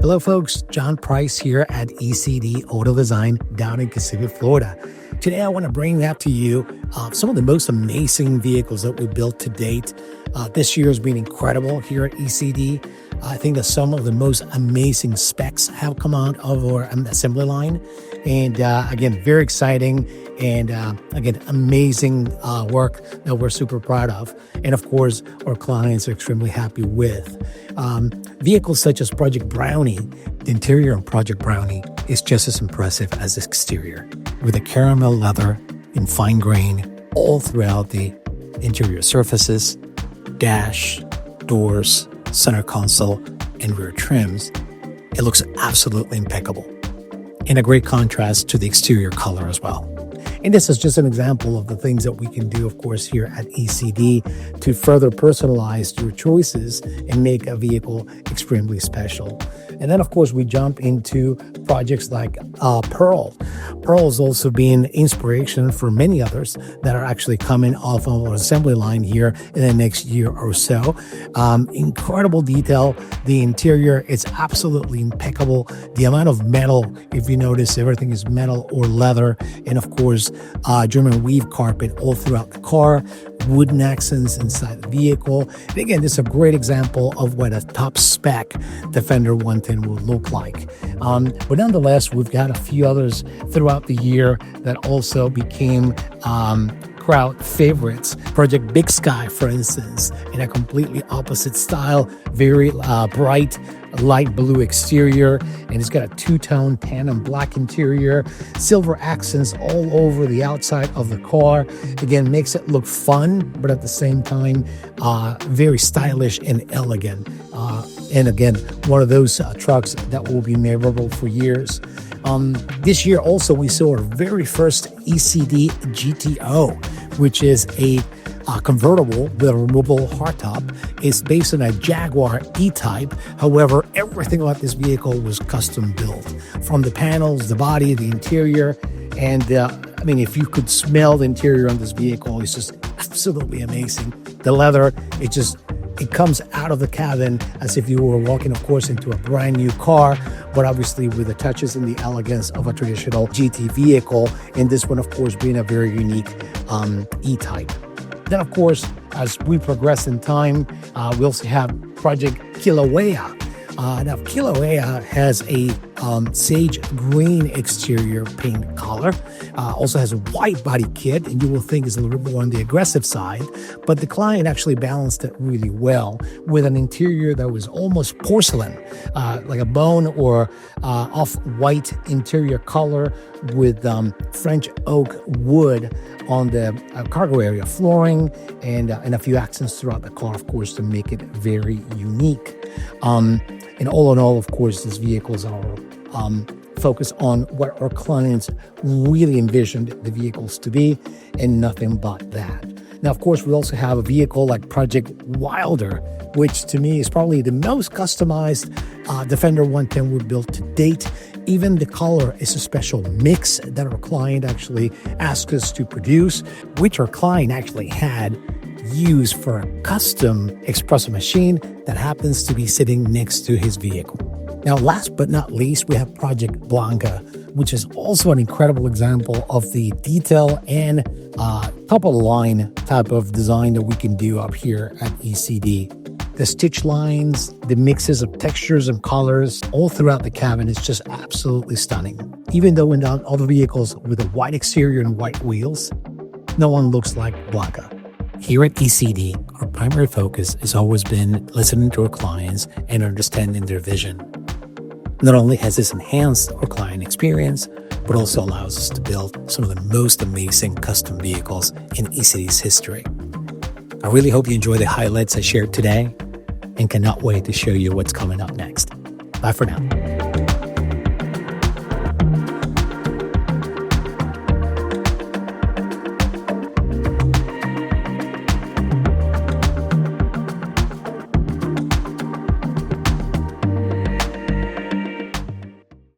Hello folks, John Price here at E.C.D Automotive Design down in Kissimmee, Florida. Today I want to bring out to you some of the most amazing vehicles that we built to date. This year has been incredible here at E.C.D. I think that some of the most amazing specs have come out of our assembly line. And again, very exciting and again, amazing work that we're super proud of. And of course, our clients are extremely happy with. Vehicles such as Project Brownie, the interior on Project Brownie is just as impressive as the exterior, with a caramel leather in fine grain all throughout the interior surfaces, dash, doors, center console, and rear trims. It looks absolutely impeccable, in a great contrast to the exterior color as well. And this is just an example of the things that we can do, of course, here at E.C.D to further personalize your choices and make a vehicle extremely special. And then, of course, we jump into projects like Pearl. Pearl has also been inspiration for many others that are actually coming off of our assembly line here in the next year or so. Incredible detail. The interior is absolutely impeccable. The amount of metal, if you notice, everything is metal or leather. And of course, German weave carpet all throughout the car, wooden accents inside the vehicle. And again, this is a great example of what a top spec Defender 110 will look like. But nonetheless, we've got a few others throughout the year that also became crowd favorites. Project Big Sky, for instance, in a completely opposite style, very bright light blue exterior, and it's got a two-tone tan and black interior, silver accents all over the outside of the car. Again, makes it look fun, but at the same time, very stylish and elegant. And again, one of those trucks that will be memorable for years. This year also, we saw our very first E.C.D GTO, which is a convertible with a removable hardtop. It's based on a Jaguar E-Type. However, everything about this vehicle was custom built, from the panels, the body, the interior. And I mean, if you could smell the interior on this vehicle, it's just absolutely amazing. The leather, it comes out of the cabin as if you were walking, of course, into a brand new car, but obviously with the touches and the elegance of a traditional GT vehicle. And this one, of course, being a very unique E-Type. Then, of course, as we progress in time, we also have Project Kilauea. Now, Kilauea has a sage green exterior paint color. Also has a white body kit, and you will think is a little bit more on the aggressive side. But the client actually balanced it really well with an interior that was almost porcelain, like a bone or off-white interior color with French oak wood on the cargo area flooring and a few accents throughout the car, of course, to make it very unique. And all in all, of course, these vehicles are focused on what our clients really envisioned the vehicles to be, and nothing but that. Now, of course, we also have a vehicle like Project Wilder, which to me is probably the most customized Defender 110 we've built to date. Even the color is a special mix that our client actually asked us to produce, which our client actually had used for a custom espresso machine that happens to be sitting next to his vehicle. Now, last but not least, we have Project Blanca, which is also an incredible example of the detail and top-of-the-line type of design that we can do up here at E.C.D. The stitch lines, the mixes of textures and colors all throughout the cabin is just absolutely stunning. Even though in other vehicles with a white exterior and white wheels, no one looks like Blanca. Here at E.C.D, our primary focus has always been listening to our clients and understanding their vision. Not only has this enhanced our client experience, but also allows us to build some of the most amazing custom vehicles in E.C.D's history. I really hope you enjoy the highlights I shared today and cannot wait to show you what's coming up next. Bye for now.